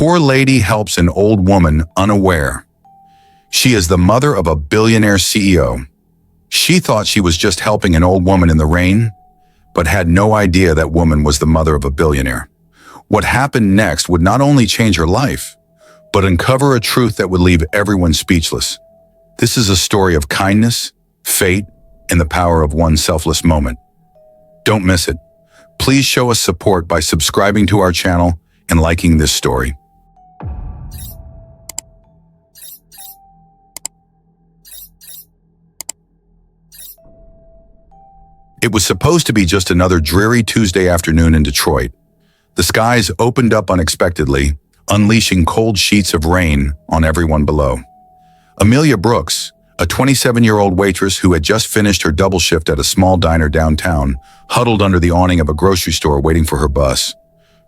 poor lady helps an old woman unaware. She is the mother of a billionaire CEO. She thought she was just helping an old woman in the rain, but had no idea that woman was the mother of a billionaire. What happened next would not only change her life, but uncover a truth that would leave everyone speechless. This is a story of kindness, fate, and the power of one selfless moment. Don't miss it. Please show us support by subscribing to our channel and liking this story. It was supposed to be just another dreary Tuesday afternoon in Detroit. The skies opened up unexpectedly, unleashing cold sheets of rain on everyone below. Amelia Brooks, a 27-year-old waitress who had just finished her double shift at a small diner downtown, huddled under the awning of a grocery store waiting for her bus.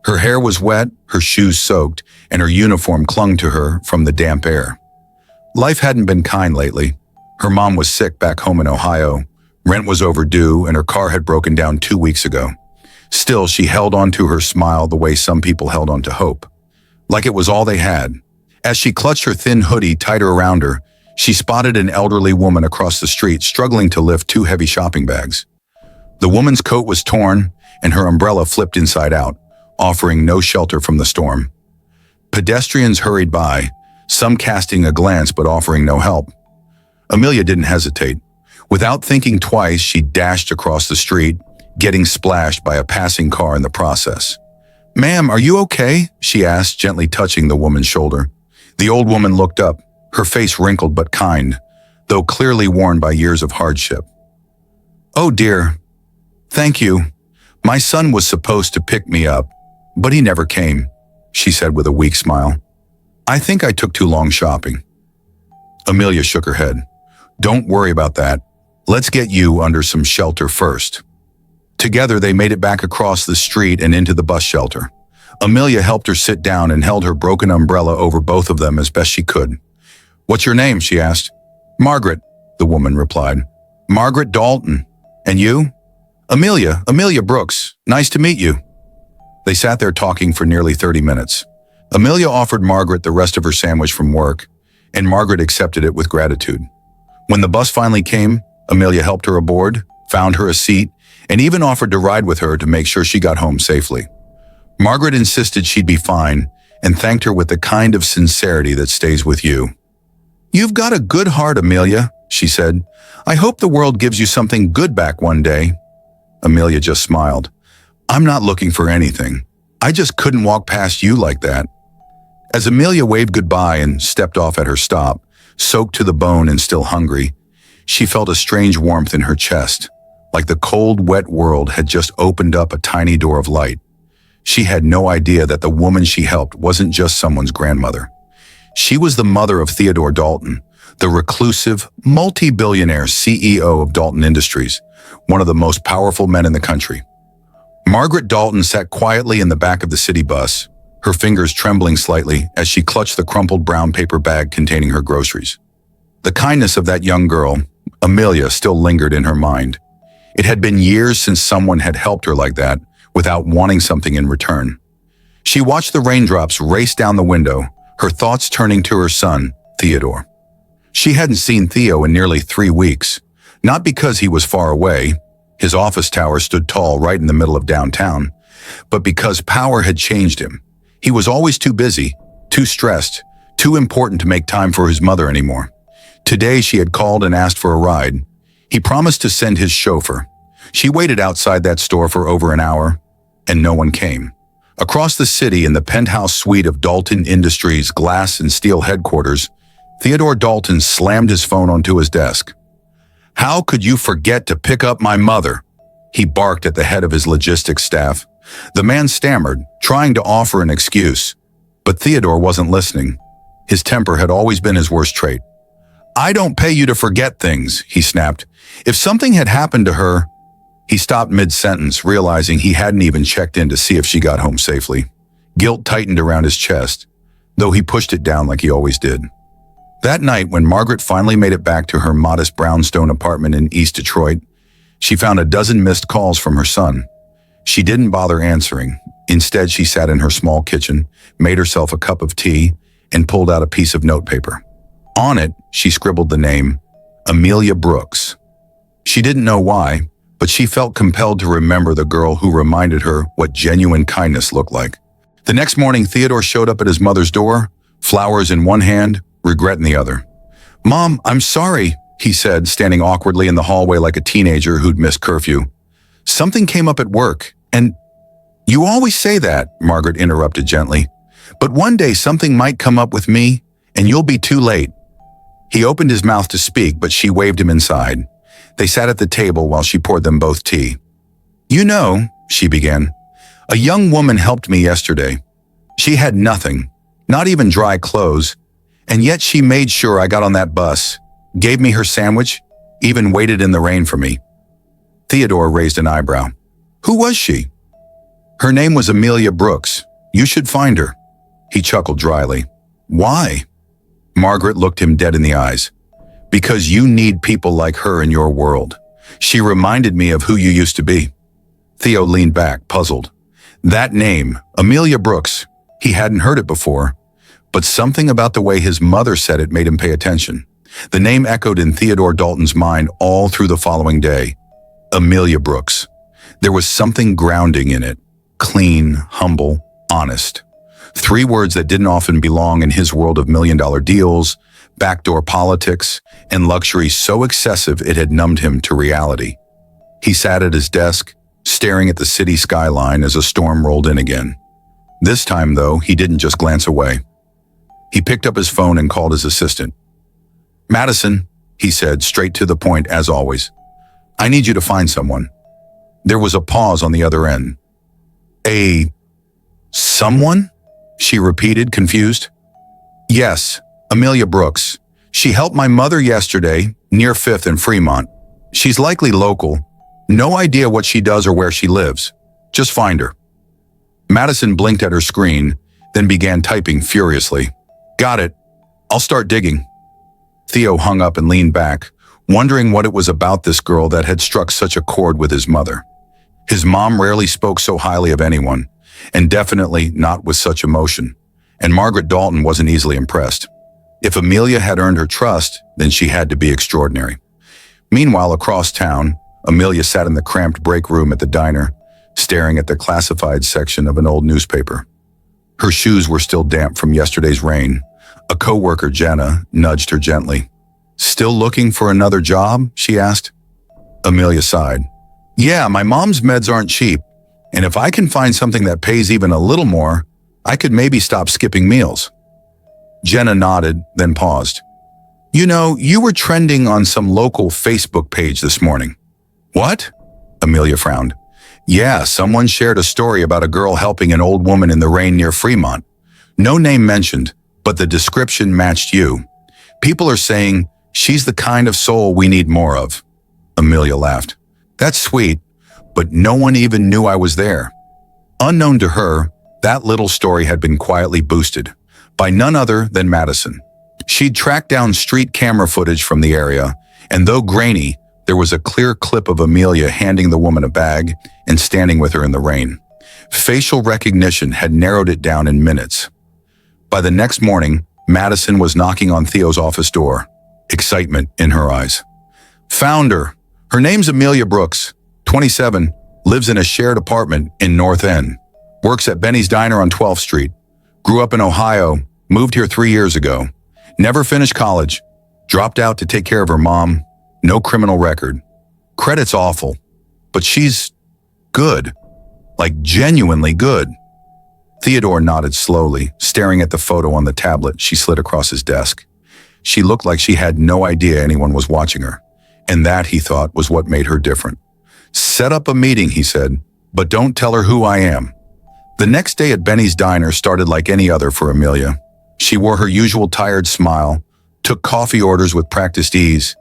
Her hair was wet, her shoes soaked, and her uniform clung to her from the damp air. Life hadn't been kind lately. Her mom was sick back home in Ohio. Rent was overdue, and her car had broken down 2 weeks ago. Still, she held on to her smile the way some people held on to hope, like it was all they had. As she clutched her thin hoodie tighter around her, she spotted an elderly woman across the street struggling to lift 2 heavy shopping bags. The woman's coat was torn, and her umbrella flipped inside out, offering no shelter from the storm. Pedestrians hurried by, some casting a glance but offering no help. Amelia didn't hesitate. Without thinking twice, she dashed across the street, getting splashed by a passing car in the process. "Ma'am, are you okay?" she asked, gently touching the woman's shoulder. The old woman looked up, her face wrinkled but kind, though clearly worn by years of hardship. "Oh dear. Thank you. My son was supposed to pick me up, but he never came," she said with a weak smile. "I think I took too long shopping." Amelia shook her head. "Don't worry about that. Let's get you under some shelter first." Together, they made it back across the street and into the bus shelter. Amelia helped her sit down and held her broken umbrella over both of them as best she could. "What's your name?" she asked. "Margaret," the woman replied. "Margaret Dalton. And you?" Amelia Brooks. Nice to meet you." They sat there talking for nearly 30 minutes. Amelia offered Margaret the rest of her sandwich from work, and Margaret accepted it with gratitude. When the bus finally came, Amelia helped her aboard, found her a seat, and even offered to ride with her to make sure she got home safely. Margaret insisted she'd be fine and thanked her with the kind of sincerity that stays with you. "You've got a good heart, Amelia," she said. "I hope the world gives you something good back one day." Amelia just smiled. "I'm not looking for anything. I just couldn't walk past you like that." As Amelia waved goodbye and stepped off at her stop, soaked to the bone and still hungry, she felt a strange warmth in her chest, like the cold, wet world had just opened up a tiny door of light. She had no idea that the woman she helped wasn't just someone's grandmother. She was the mother of Theodore Dalton, the reclusive, multi-billionaire CEO of Dalton Industries, one of the most powerful men in the country. Margaret Dalton sat quietly in the back of the city bus, her fingers trembling slightly as she clutched the crumpled brown paper bag containing her groceries. The kindness of that young girl, Amelia, still lingered in her mind. It had been years since someone had helped her like that without wanting something in return. She watched the raindrops race down the window, her thoughts turning to her son, Theodore. She hadn't seen Theo in nearly 3 weeks, not because he was far away, his office tower stood tall right in the middle of downtown, but because power had changed him. He was always too busy, too stressed, too important to make time for his mother anymore. Today she had called and asked for a ride. He promised to send his chauffeur. She waited outside that store for over an hour, and no one came. Across the city in the penthouse suite of Dalton Industries' glass and steel headquarters, Theodore Dalton slammed his phone onto his desk. "How could you forget to pick up my mother?" he barked at the head of his logistics staff. The man stammered, trying to offer an excuse, but Theodore wasn't listening. His temper had always been his worst trait. "I don't pay you to forget things," he snapped. "If something had happened to her—" He stopped mid-sentence, realizing he hadn't even checked in to see if she got home safely. Guilt tightened around his chest, though he pushed it down like he always did. That night, when Margaret finally made it back to her modest brownstone apartment in East Detroit, she found a dozen missed calls from her son. She didn't bother answering. Instead, she sat in her small kitchen, made herself a cup of tea, and pulled out a piece of notepaper. On it, she scribbled the name, Amelia Brooks. She didn't know why, but she felt compelled to remember the girl who reminded her what genuine kindness looked like. The next morning, Theodore showed up at his mother's door, flowers in one hand, regret in the other. "Mom, I'm sorry," he said, standing awkwardly in the hallway like a teenager who'd missed curfew. "Something came up at work, and—" "You always say that," Margaret interrupted gently. "But one day something might come up with me, and you'll be too late." He opened his mouth to speak, but she waved him inside. They sat at the table while she poured them both tea. "You know," she began, "a young woman helped me yesterday. She had nothing, not even dry clothes, and yet she made sure I got on that bus, gave me her sandwich, even waited in the rain for me." Theodore raised an eyebrow. "Who was she?" "Her name was Amelia Brooks. You should find her." He chuckled dryly. "Why?" Margaret looked him dead in the eyes. "Because you need people like her in your world. She reminded me of who you used to be." Theo leaned back, puzzled. That name, Amelia Brooks, he hadn't heard it before, but something about the way his mother said it made him pay attention. The name echoed in Theodore Dalton's mind all through the following day. Amelia Brooks. There was something grounding in it. Clean, humble, honest. 3 words that didn't often belong in his world of million-dollar deals, backdoor politics, and luxury so excessive it had numbed him to reality. He sat at his desk, staring at the city skyline as a storm rolled in again. This time, though, he didn't just glance away. He picked up his phone and called his assistant. "Madison," he said, straight to the point as always. "I need you to find someone." There was a pause on the other end. Someone?" she repeated, confused. "Yes, Amelia Brooks. She helped my mother yesterday, near 5th and Fremont. She's likely local. No idea what she does or where she lives. Just find her." Madison blinked at her screen, then began typing furiously. "Got it. I'll start digging." Theo hung up and leaned back, wondering what it was about this girl that had struck such a chord with his mother. His mom rarely spoke so highly of anyone, and definitely not with such emotion, and Margaret Dalton wasn't easily impressed. If Amelia had earned her trust, then she had to be extraordinary. Meanwhile, across town, Amelia sat in the cramped break room at the diner, staring at the classified section of an old newspaper. Her shoes were still damp from yesterday's rain. A coworker, Jenna, nudged her gently. "Still looking for another job?" she asked. Amelia sighed. "Yeah, my mom's meds aren't cheap, and if I can find something that pays even a little more, I could maybe stop skipping meals." Jenna nodded, then paused. "You know, you were trending on some local Facebook page this morning." "What?" Amelia frowned. "Yeah, someone shared a story about a girl helping an old woman in the rain near Fremont. No name mentioned, but the description matched you. People are saying she's the kind of soul we need more of." Amelia laughed. "That's sweet, but no one even knew I was there." Unknown to her, that little story had been quietly boosted by none other than Madison. She'd tracked down street camera footage from the area, and though grainy, there was a clear clip of Amelia handing the woman a bag and standing with her in the rain. Facial recognition had narrowed it down in minutes. By the next morning, Madison was knocking on Theo's office door, excitement in her eyes. "Found her. Her name's Amelia Brooks, 27, lives in a shared apartment in North End, works at Benny's Diner on 12th Street, grew up in Ohio, moved here 3 years ago, never finished college, dropped out to take care of her mom, no criminal record. Credit's awful, but she's good, like genuinely good." Theodore nodded slowly, staring at the photo on the tablet she slid across his desk. She looked like she had no idea anyone was watching her, and that, he thought, was what made her different. "Set up a meeting," he said, "but don't tell her who I am." The next day at Benny's Diner started like any other for Amelia. She wore her usual tired smile, took coffee orders with practiced ease,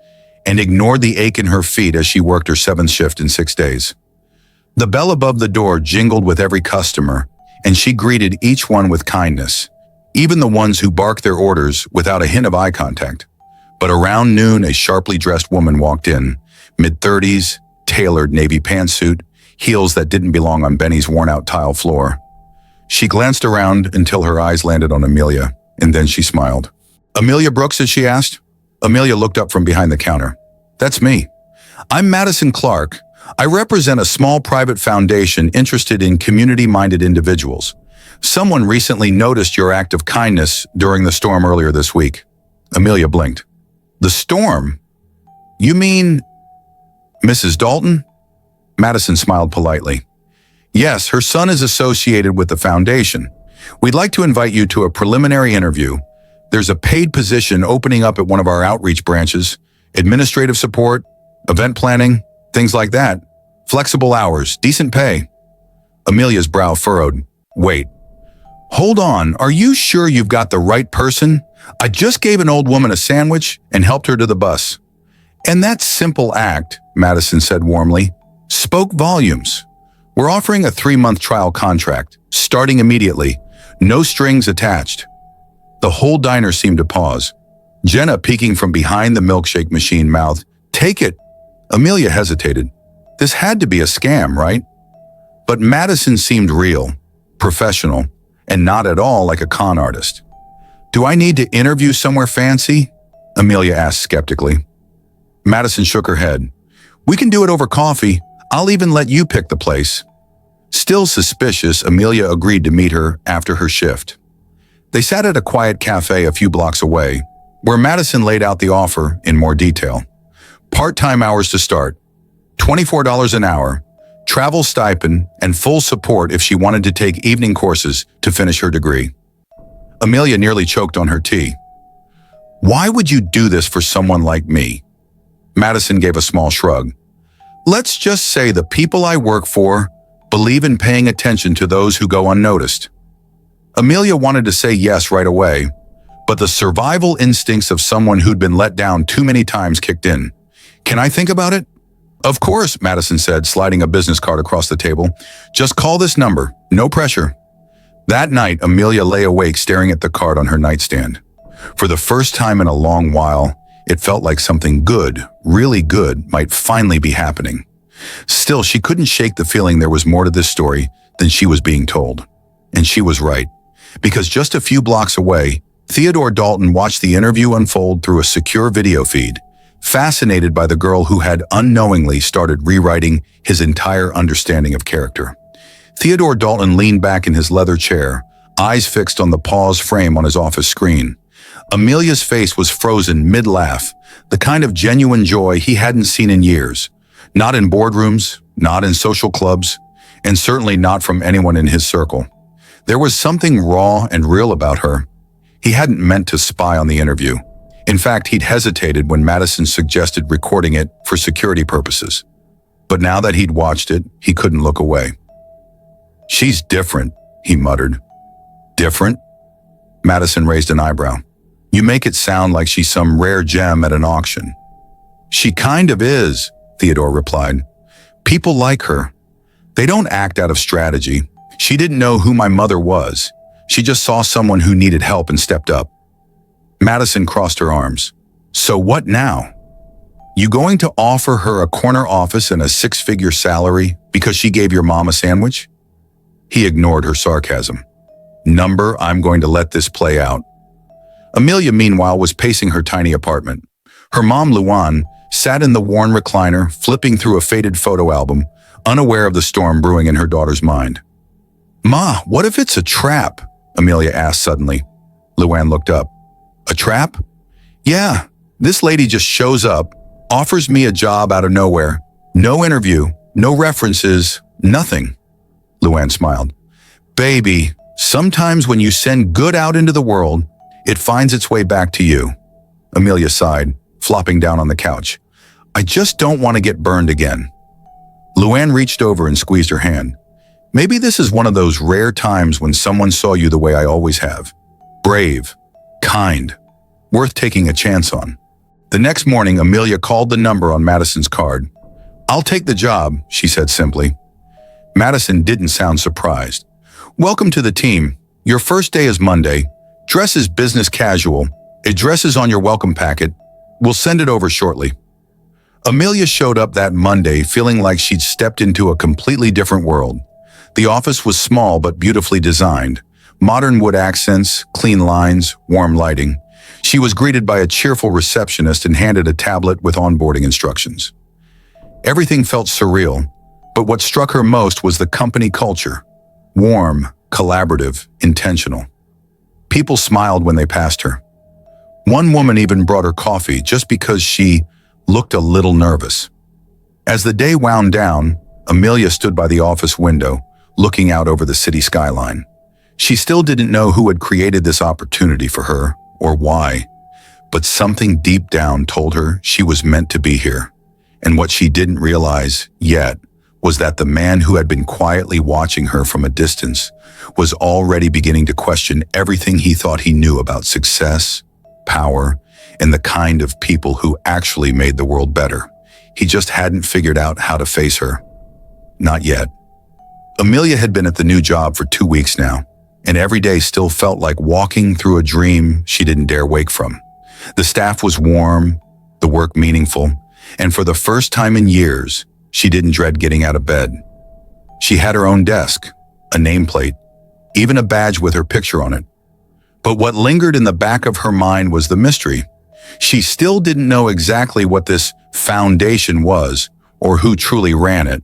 and ignored the ache in her feet as she worked her 7th shift in 6 days. The bell above the door jingled with every customer, and she greeted each one with kindness, even the ones who barked their orders without a hint of eye contact. But around noon, a sharply dressed woman walked in, mid-30s, tailored navy pantsuit, heels that didn't belong on Benny's worn-out tile floor. She glanced around until her eyes landed on Amelia, and then she smiled. "Amelia Brooks," as she asked. Amelia looked up from behind the counter. "That's me. I'm Madison Clark. I represent a small private foundation interested in community-minded individuals. Someone recently noticed your act of kindness during the storm earlier this week." Amelia blinked. "The storm? You mean Mrs. Dalton?" Madison smiled politely. "Yes, her son is associated with the foundation. We'd like to invite you to a preliminary interview. There's a paid position opening up at one of our outreach branches, administrative support, event planning, things like that. Flexible hours, decent pay." Amelia's brow furrowed. "Wait. Hold on, are you sure you've got the right person? I just gave an old woman a sandwich and helped her to the bus." "And that simple act," Madison said warmly, "spoke volumes. We're offering a 3-month trial contract, starting immediately, no strings attached." The whole diner seemed to pause. Jenna, peeking from behind the milkshake machine, mouthed, "Take it." Amelia hesitated. This had to be a scam, right? But Madison seemed real, professional, and not at all like a con artist. "Do I need to interview somewhere fancy?" Amelia asked skeptically. Madison shook her head. "We can do it over coffee. I'll even let you pick the place." Still suspicious, Amelia agreed to meet her after her shift. They sat at a quiet cafe a few blocks away, where Madison laid out the offer in more detail. Part-time hours to start, $24 an hour, travel stipend, and full support if she wanted to take evening courses to finish her degree. Amelia nearly choked on her tea. "Why would you do this for someone like me?" Madison gave a small shrug. "Let's just say the people I work for believe in paying attention to those who go unnoticed." Amelia wanted to say yes right away, but the survival instincts of someone who'd been let down too many times kicked in. "Can I think about it?" "Of course," Madison said, sliding a business card across the table. "Just call this number. No pressure." That night, Amelia lay awake staring at the card on her nightstand. For the first time in a long while, it felt like something good, really good, might finally be happening. Still, she couldn't shake the feeling there was more to this story than she was being told. And she was right, because just a few blocks away, Theodore Dalton watched the interview unfold through a secure video feed, fascinated by the girl who had unknowingly started rewriting his entire understanding of character. Theodore Dalton leaned back in his leather chair, eyes fixed on the pause frame on his office screen. Amelia's face was frozen mid-laugh, the kind of genuine joy he hadn't seen in years. Not in boardrooms, not in social clubs, and certainly not from anyone in his circle. There was something raw and real about her. He hadn't meant to spy on the interview. In fact, he'd hesitated when Madison suggested recording it for security purposes. But now that he'd watched it, he couldn't look away. "She's different," he muttered. "Different?" Madison raised an eyebrow. "You make it sound like she's some rare gem at an auction." "She kind of is," Theodore replied. "People like her. They don't act out of strategy. She didn't know who my mother was. She just saw someone who needed help and stepped up." Madison crossed her arms. "So what now? You going to offer her a corner office and a 6-figure salary because she gave your mom a sandwich?" He ignored her sarcasm. "Number, I'm going to let this play out." Amelia, meanwhile, was pacing her tiny apartment. Her mom, Luan, sat in the worn recliner, flipping through a faded photo album, unaware of the storm brewing in her daughter's mind. "Ma, what if it's a trap?" Amelia asked suddenly. Luan looked up. "A trap?" "Yeah, this lady just shows up, offers me a job out of nowhere. No interview, no references, nothing." Luan smiled. "Baby, sometimes when you send good out into the world, it finds its way back to you." Amelia sighed, flopping down on the couch. "I just don't want to get burned again." Luan reached over and squeezed her hand. "Maybe this is one of those rare times when someone saw you the way I always have. Brave, kind, worth taking a chance on." The next morning, Amelia called the number on Madison's card. "I'll take the job," she said simply. Madison didn't sound surprised. "Welcome to the team. Your first day is Monday. Dress is business casual. Address is on your welcome packet. We'll send it over shortly." Amelia showed up that Monday feeling like she'd stepped into a completely different world. The office was small but beautifully designed. Modern wood accents, clean lines, warm lighting. She was greeted by a cheerful receptionist and handed a tablet with onboarding instructions. Everything felt surreal, but what struck her most was the company culture. Warm, collaborative, intentional. People smiled when they passed her. One woman even brought her coffee just because she looked a little nervous. As the day wound down, Amelia stood by the office window, looking out over the city skyline. She still didn't know who had created this opportunity for her or why, but something deep down told her she was meant to be here. And what she didn't realize yet was that the man who had been quietly watching her from a distance was already beginning to question everything he thought he knew about success, power, and the kind of people who actually made the world better. He just hadn't figured out how to face her. Not yet. Amelia had been at the new job for 2 weeks now, and every day still felt like walking through a dream she didn't dare wake from. The staff was warm, the work meaningful, and for the first time in years, she didn't dread getting out of bed. She had her own desk, a nameplate, even a badge with her picture on it. But what lingered in the back of her mind was the mystery. She still didn't know exactly what this foundation was or who truly ran it.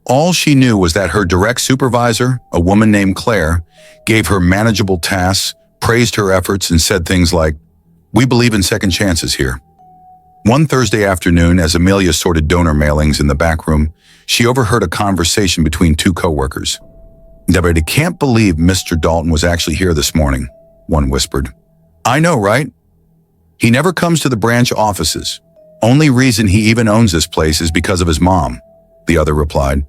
All she knew was that her direct supervisor, a woman named Claire, gave her manageable tasks, praised her efforts, and said things like, "We believe in second chances here." One Thursday afternoon, as Amelia sorted donor mailings in the back room, she overheard a conversation between two coworkers. "I can't believe Mr. Dalton was actually here this morning," one whispered. "I know, right? He never comes to the branch offices. Only reason he even owns this place is because of his mom," the other replied.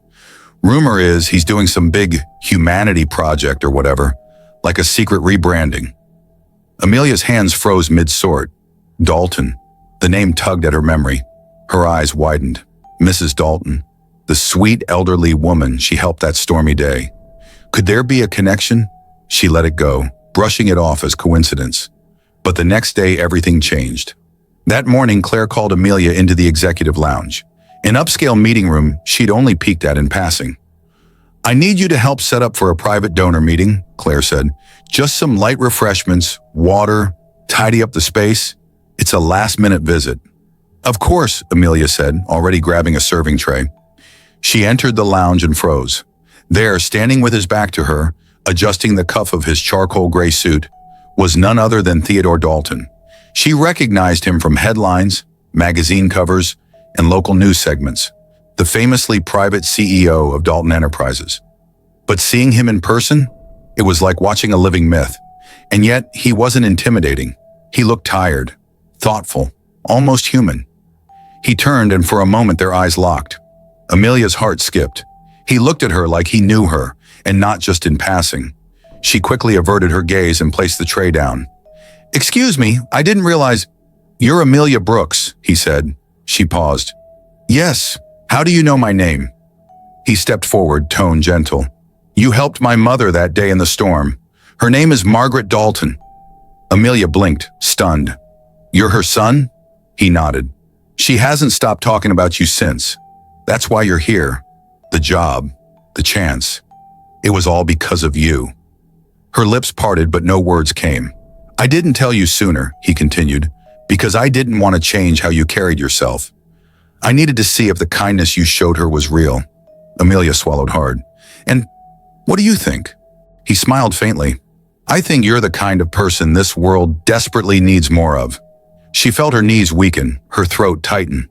"Rumor is he's doing some big humanity project or whatever, like a secret rebranding." Amelia's hands froze mid-sort. Dalton. The name tugged at her memory. Her eyes widened. Mrs. Dalton. The sweet elderly woman she helped that stormy day. Could there be a connection? She let it go, brushing it off as coincidence. But the next day, everything changed. That morning, Claire called Amelia into the executive lounge, an upscale meeting room she'd only peeked at in passing. "I need you to help set up for a private donor meeting," Claire said. "Just some light refreshments, water, tidy up the space. It's a last-minute visit." "Of course," Amelia said, already grabbing a serving tray. She entered the lounge and froze. There, standing with his back to her, adjusting the cuff of his charcoal gray suit, was none other than Theodore Dalton. She recognized him from headlines, magazine covers, and local news segments, the famously private CEO of Dalton Enterprises. But seeing him in person, it was like watching a living myth. And yet, he wasn't intimidating. He looked tired, thoughtful, almost human. He turned, and for a moment their eyes locked. Amelia's heart skipped. He looked at her like he knew her, and not just in passing. She quickly averted her gaze and placed the tray down. "Excuse me, I didn't realize—" "You're Amelia Brooks," he said. She paused. "Yes, how do you know my name?" He stepped forward, tone gentle. "You helped my mother that day in the storm. Her name is Margaret Dalton." Amelia blinked, stunned. "You're her son?" He nodded. "She hasn't stopped talking about you since. That's why you're here. The job, the chance. It was all because of you." Her lips parted, but no words came. "I didn't tell you sooner," he continued, "because I didn't want to change how you carried yourself. I needed to see if the kindness you showed her was real." Amelia swallowed hard. "And what do you think?" He smiled faintly. "I think you're the kind of person this world desperately needs more of." She felt her knees weaken, her throat tighten.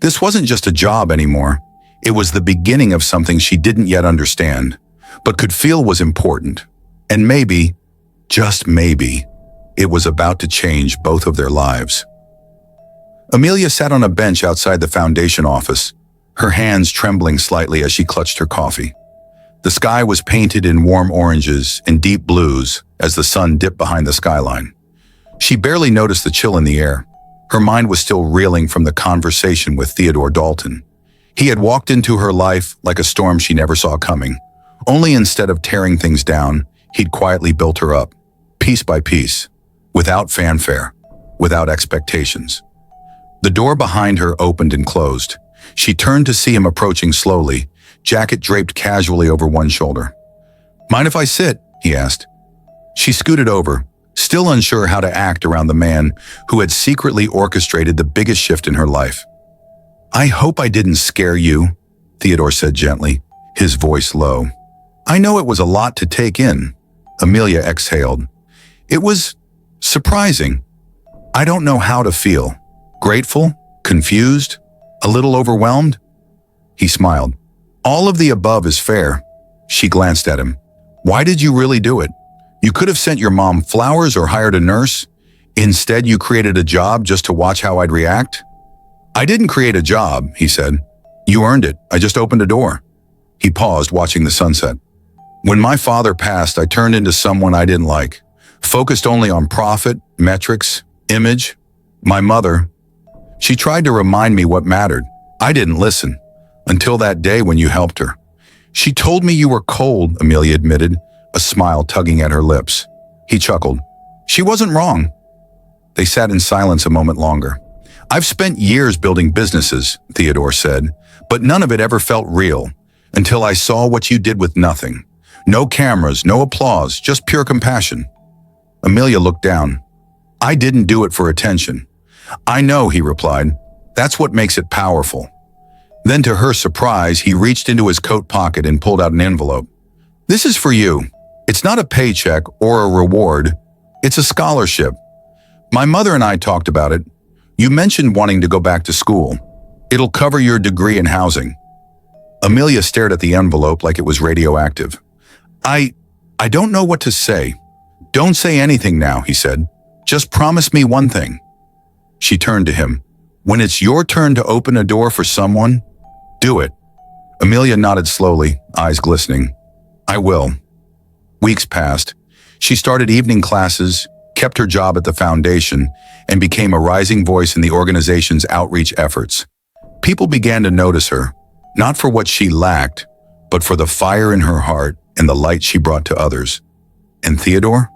This wasn't just a job anymore. It was the beginning of something she didn't yet understand, but could feel was important. And maybe, just maybe, it was about to change both of their lives. Amelia sat on a bench outside the foundation office, her hands trembling slightly as she clutched her coffee. The sky was painted in warm oranges and deep blues as the sun dipped behind the skyline. She barely noticed the chill in the air. Her mind was still reeling from the conversation with Theodore Dalton. He had walked into her life like a storm she never saw coming. Only instead of tearing things down, he'd quietly built her up, piece by piece, without fanfare, without expectations. The door behind her opened and closed. She turned to see him approaching slowly, jacket draped casually over one shoulder. "Mind if I sit?" he asked. She scooted over, still unsure how to act around the man who had secretly orchestrated the biggest shift in her life. "I hope I didn't scare you," Theodore said gently, his voice low. "I know it was a lot to take in," Amelia exhaled. "It was surprising. I don't know how to feel. Grateful? Confused? A little overwhelmed?" He smiled. "All of the above is fair." She glanced at him. "Why did you really do it? You could have sent your mom flowers or hired a nurse. Instead, you created a job just to watch how I'd react." "I didn't create a job," he said. "You earned it. I just opened a door." He paused, watching the sunset. "When my father passed, I turned into someone I didn't like, focused only on profit, metrics, image. My mother, she tried to remind me what mattered. I didn't listen, until that day when you helped her. She told me you were cold," Amelia admitted, a smile tugging at her lips. He chuckled. "She wasn't wrong." They sat in silence a moment longer. "I've spent years building businesses," Theodore said, "but none of it ever felt real, until I saw what you did with nothing. No cameras, no applause, just pure compassion." Amelia looked down. "I didn't do it for attention." "I know," he replied. "That's what makes it powerful." Then to her surprise, he reached into his coat pocket and pulled out an envelope. "This is for you. It's not a paycheck or a reward. It's a scholarship. My mother and I talked about it. You mentioned wanting to go back to school. It'll cover your degree in housing." Amelia stared at the envelope like it was radioactive. I don't know what to say." "Don't say anything now," he said. "Just promise me one thing." She turned to him. "When it's your turn to open a door for someone, do it." Amelia nodded slowly, eyes glistening. "I will." Weeks passed. She started evening classes, kept her job at the foundation, and became a rising voice in the organization's outreach efforts. People began to notice her, not for what she lacked, but for the fire in her heart and the light she brought to others. And Theodore?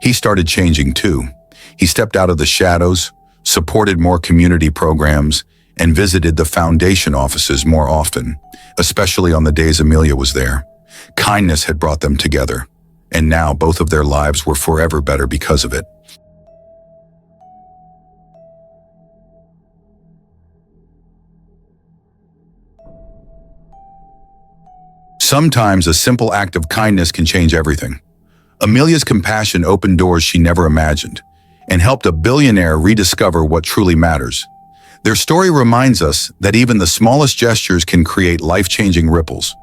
He started changing too. He stepped out of the shadows, supported more community programs, and visited the foundation offices more often, especially on the days Amelia was there. Kindness had brought them together, and now both of their lives were forever better because of it. Sometimes a simple act of kindness can change everything. Amelia's compassion opened doors she never imagined, and helped a billionaire rediscover what truly matters. Their story reminds us that even the smallest gestures can create life-changing ripples.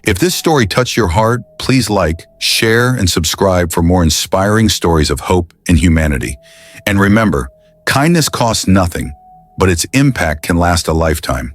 If this story touched your heart, please like, share, and subscribe for more inspiring stories of hope and humanity. And remember, kindness costs nothing, but its impact can last a lifetime.